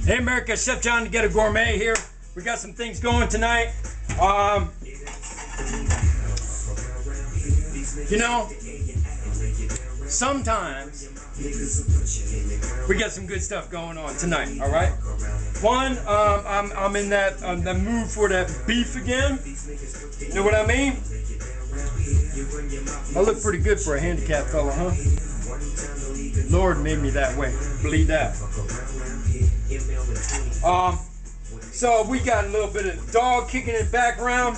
Hey America, Chef John, the Ghetto Gourmet here. We got some things going tonight. You know, sometimes we got some good stuff going on tonight. All right. One, I'm in that mood for that beef again. You know what I mean? I look pretty good for a handicapped fella, huh? Lord made me that way. Believe that. So we got a little bit of dog kicking in the background,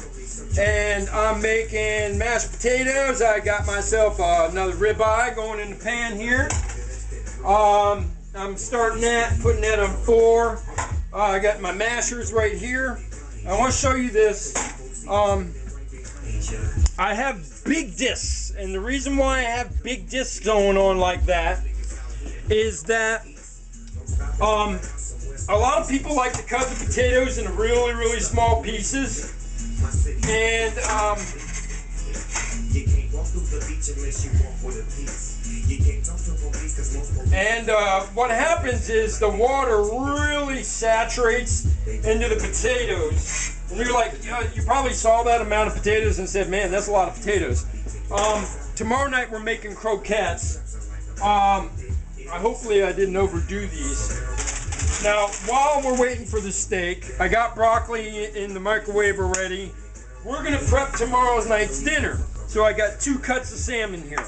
and I'm making mashed potatoes. I got myself another ribeye going in the pan here. I'm starting that, putting that on 4. I got my mashers right here. I want to show you this. I have big discs, and the reason why I have big discs going on like that is that a lot of people like to cut the potatoes into really, really small pieces, and what happens is the water really saturates into the potatoes, and you're like, you probably saw that amount of potatoes and said, man, that's a lot of potatoes. Tomorrow night we're making croquettes. Hopefully I didn't overdo these. Now, while we're waiting for the steak, I got broccoli in the microwave already. We're going to prep tomorrow's night's dinner. So I got 2 cuts of salmon here.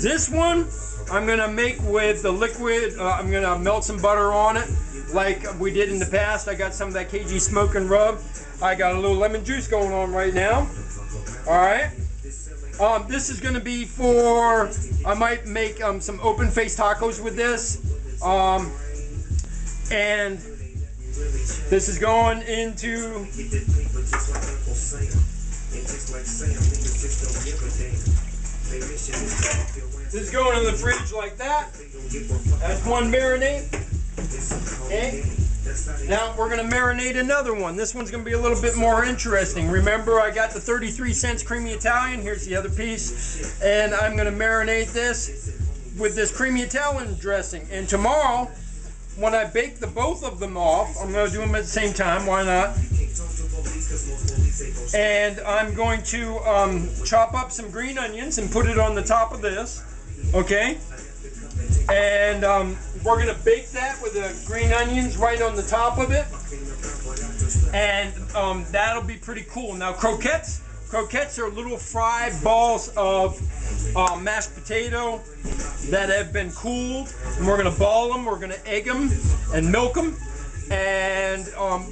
This one, I'm going to make with the liquid. I'm going to melt some butter on it like we did in the past. I got some of that KG Smoke and Rub. I got a little lemon juice going on right now. All right. This is going to be for, I might make some open face tacos with this. And this is going into, this is going in the fridge like that. That's one marinade. Okay. Now we're going to marinate another one. This one's going to be a little bit more interesting. Remember, I got the 33 cents creamy Italian. Here's the other piece. And I'm going to marinate this with this creamy Italian dressing. And tomorrow, when I bake the both of them off, I'm going to do them at the same time. Why not? And I'm going to chop up some green onions and put it on the top of this. Okay? And we're going to bake that with the green onions right on the top of it. And that'll be pretty cool. Now, croquettes are little fried balls of mashed potato that have been cooled. And we're going to ball them, we're going to egg them and milk them. And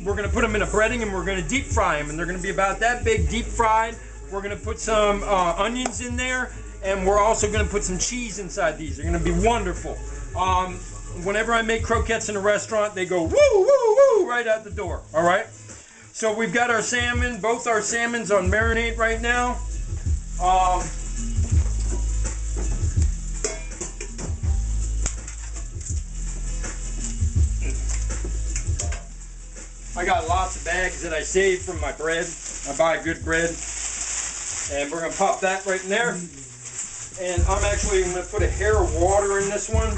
we're going to put them in a breading, and we're going to deep fry them. And they're going to be about that big, deep fried. We're going to put some onions in there. And we're also going to put some cheese inside these. They're going to be wonderful. Whenever I make croquettes in a restaurant, they go woo, woo, woo, right out the door. All right? So we've got our salmon. Both our salmons on marinade right now. I got lots of bags that I saved from my bread. I buy good bread. And we're going to pop that right in there. And I'm actually going to put a hair of water in this one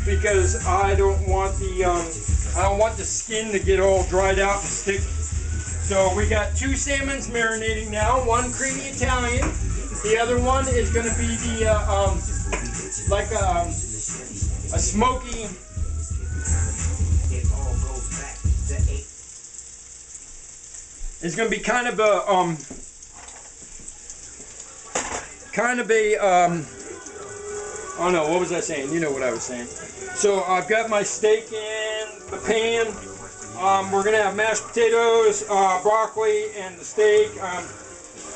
because I don't want the skin to get all dried out and sticky. So we got 2 salmons marinating now. One creamy Italian. The other one is going to be the like a smoky. It's going to be kind of a oh no, what was I saying? You know what I was saying. So I've got my steak in the pan. We're going to have mashed potatoes, broccoli, and the steak.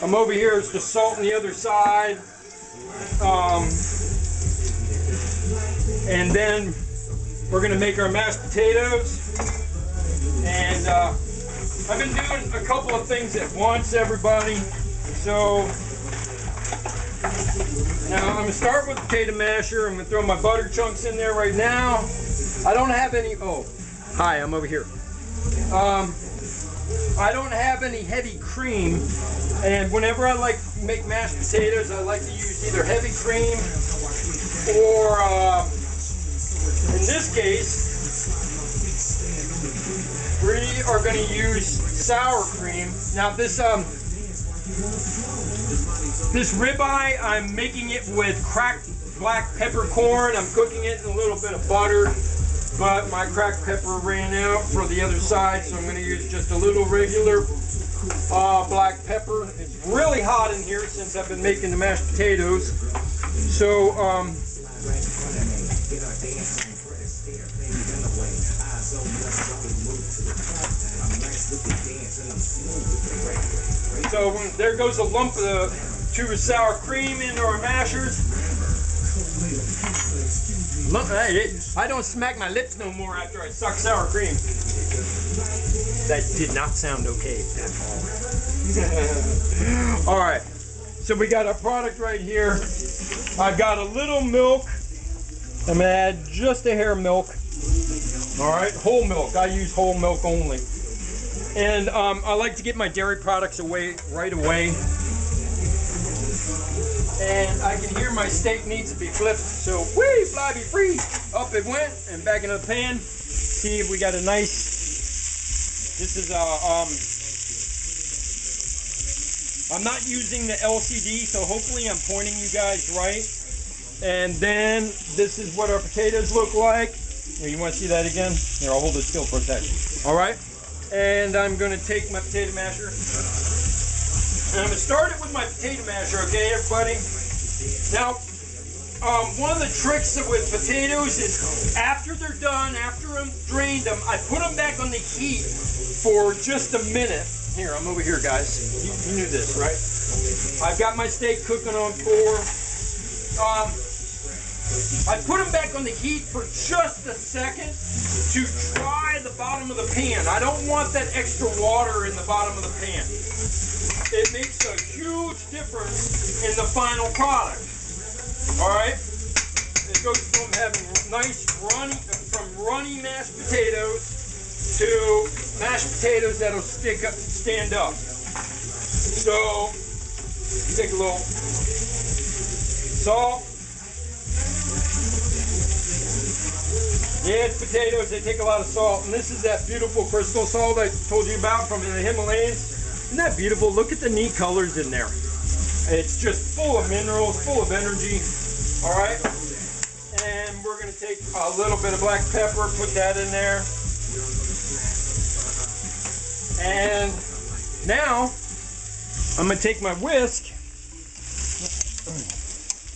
I'm over here, it's the salt on the other side. And then we're going to make our mashed potatoes. And I've been doing a couple of things at once, everybody. So now I'm going to start with the potato masher. I'm going to throw my butter chunks in there right now. I don't have any, oh, hi, I'm over here. I don't have any heavy cream, and whenever I like make mashed potatoes, I like to use either heavy cream or, in this case, we are going to use sour cream. Now this ribeye, I'm making it with cracked black peppercorn. I'm cooking it in a little bit of butter, but my cracked pepper ran out for the other side, so I'm going to use just a little regular black pepper. It's really hot in here since I've been making the mashed potatoes. So there goes a lump of tube of sour cream into our mashers. Look, I don't smack my lips no more after I suck sour cream. That did not sound okay at all. Alright, so we got our product right here. I've got a little milk. I'm going to add just a hair of milk. Alright, whole milk. I use whole milk only. And I like to get my dairy products away right away. And I can hear my steak needs to be flipped, so whee, fly be free. Up it went and back into the pan. See if we got a nice. This is I'm not using the LCD, so hopefully I'm pointing you guys right. And then this is what our potatoes look like. Here, you want to see that again? Here, I'll hold it still for a second. All right. And I'm going to take my potato masher. And I'm going to start it with my potato masher, okay, everybody? Now, one of the tricks with potatoes is after they're done, after I've drained them, I put them back on the heat for just a minute. Here, I'm over here, guys. You knew this, right? I've got my steak cooking on 4. I put them back on the heat for just a second to dry the bottom of the pan. I don't want that extra water in the bottom of the pan. It makes a huge difference in the final product. All right? It goes from having nice runny mashed potatoes to mashed potatoes that'll stand up. So, take a little salt. Yeah, it's potatoes, they take a lot of salt. And this is that beautiful crystal salt I told you about from the Himalayas. Isn't that beautiful? Look at the neat colors in there. It's just full of minerals, full of energy. All right? And we're going to take a little bit of black pepper, put that in there. And now, I'm going to take my whisk.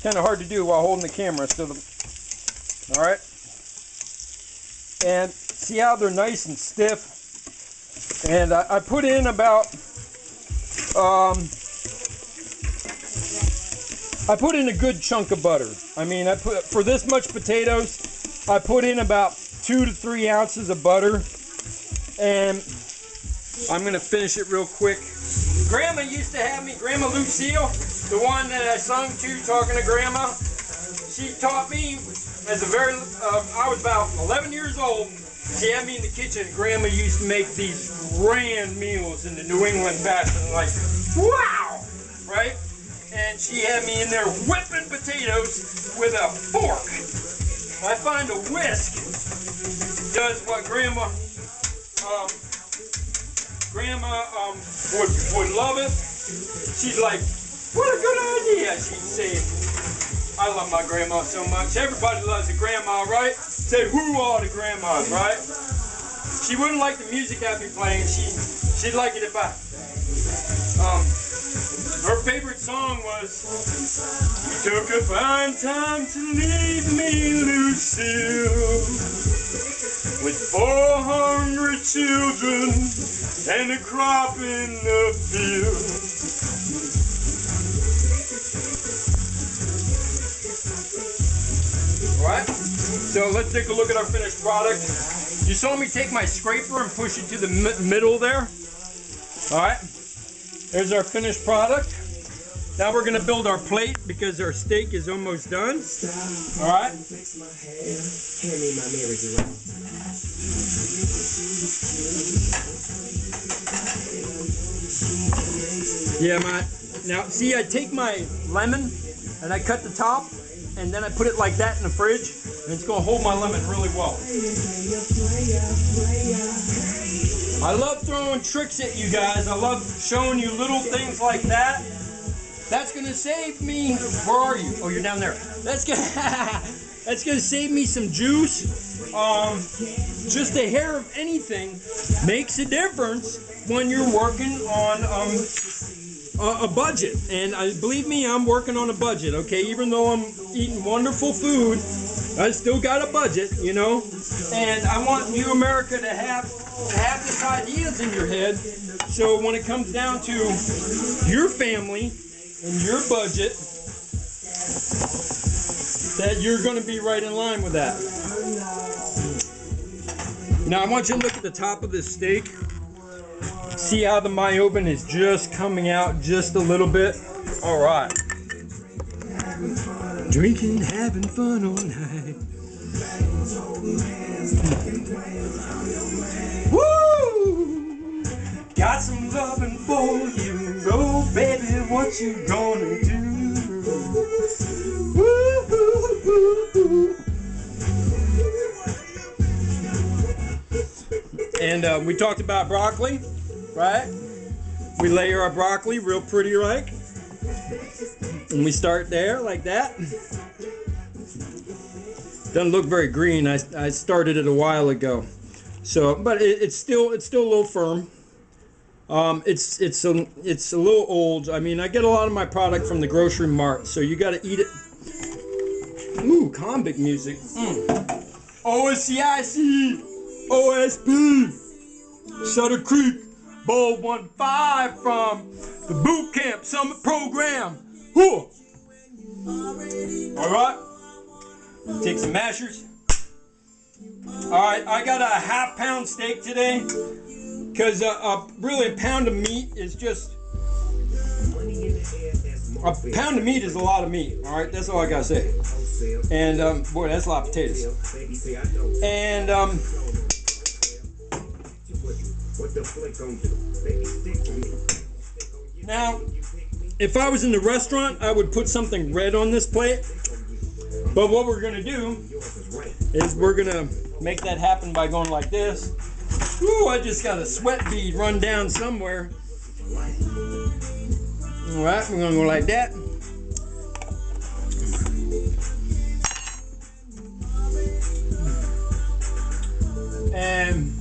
Kind of hard to do while holding the camera. So all right? And see how they're nice and stiff. And I put in about, I put in a good chunk of butter. I mean, for this much potatoes, I put in about 2 to 3 ounces of butter. And I'm going to finish it real quick. Grandma used to have me, Grandma Lucille, the one that I sung to, talking to Grandma. She taught me as I was about 11 years old. She had me in the kitchen. Grandma used to make these grand meals in the New England fashion, like, wow, right? And she had me in there whipping potatoes with a fork. I find a whisk does what Grandma would love it. She's like, what a good idea, she'd say. I love my grandma so much. Everybody loves a grandma, right? Say, who are the grandmas, right? She wouldn't like the music I'd be playing. She'd like it if I... her favorite song was, "You took a fine time to leave me, Lucille, with 400 children and a crop in the field." Alright, so let's take a look at our finished product. You saw me take my scraper and push it to the middle there. Alright, there's our finished product. Now we're going to build our plate because our steak is almost done. Alright. Yeah, now see, I take my lemon and I cut the top. And then I put it like that in the fridge, and it's going to hold my lemon really well. I love throwing tricks at you guys. I love showing you little things like that. That's gonna save me. Where are you? Oh, you're down there. That's gonna save me some juice. Just a hair of anything makes a difference when you're working on a budget. And believe me, I'm working on a budget. Okay, even though I'm eating wonderful food, I still got a budget, you know. And I want you, America, to have these ideas in your head. So when it comes down to your family and your budget, that you're going to be right in line with that. Now I want you to look at the top of this steak. See how the myobin is just coming out just a little bit? All right. Drinking, having fun all night. Woo! Got some loving for you. Oh, baby, what you gonna do? And we talked about broccoli, right? We layer our broccoli real pretty like. And we start there like that. Doesn't look very green. I started it a while ago. So, but it's still a little firm. It's a little old. I mean, I get a lot of my product from the grocery mart, so you got to eat it. Ooh, convict music. OSCIC, OSP, Sutter Creek, Bowl 15 from the boot camp summer program. Whew. All right. Take some mashers. All right, I got a half-pound steak today because really a pound of meat is just a pound of meat is a lot of meat. All right, that's all I gotta say. And boy, that's a lot of potatoes. And now, if I was in the restaurant, I would put something red on this plate. But what we're gonna do is we're gonna make that happen by going like this. Ooh, I just got a sweat bead run down somewhere. All right, we're gonna go like that. And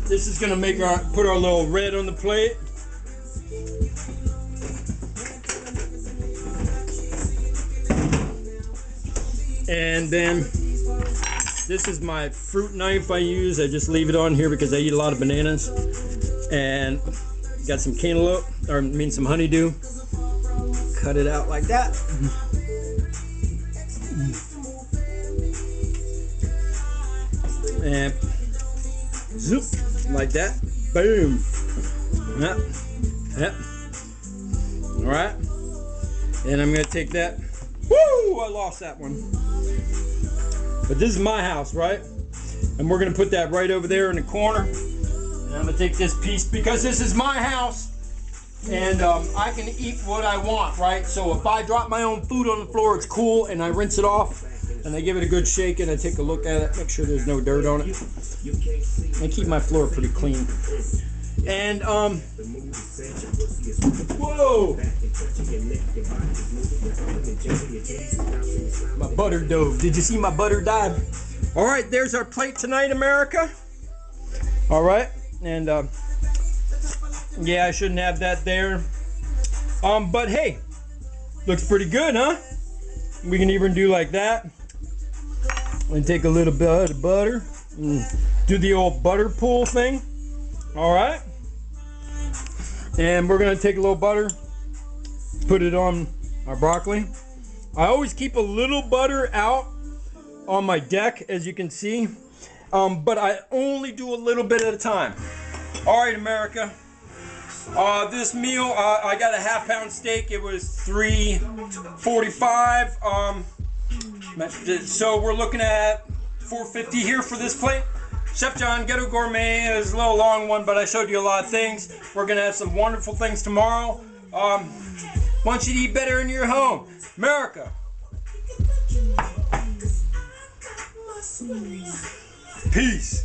this is gonna make put our little red on the plate. And then this is my fruit knife I use. I just leave it on here because I eat a lot of bananas. And got some cantaloupe, or I mean some honeydew. Cut it out like that. And zoop, like that. Boom. Yep. Yep. All right. And I'm gonna take that. Woo! I lost that one. But this is my house, right? And we're gonna put that right over there in the corner. And I'm gonna take this piece because this is my house. And I can eat what I want, right? So if I drop my own food on the floor, it's cool, and I rinse it off. And I give it a good shake, and I take a look at it, make sure there's no dirt on it. I keep my floor pretty clean. And whoa! My butter dove. Did you see my butter dive? All right, there's our plate tonight, America. All right, and yeah, I shouldn't have that there. But hey, looks pretty good, huh? We can even do like that. And take a little bit of butter and do the old butter pull thing. All right. And we're gonna take a little butter, put it on our broccoli. I always keep a little butter out on my deck, as you can see, but I only do a little bit at a time. All right, America. This meal, I got a half-pound steak. It was $3.45. So we're looking at $4.50 here for this plate. Chef John, Ghetto Gourmet is a little long one, but I showed you a lot of things. We're gonna have some wonderful things tomorrow. Want you to eat better in your home, America. Peace.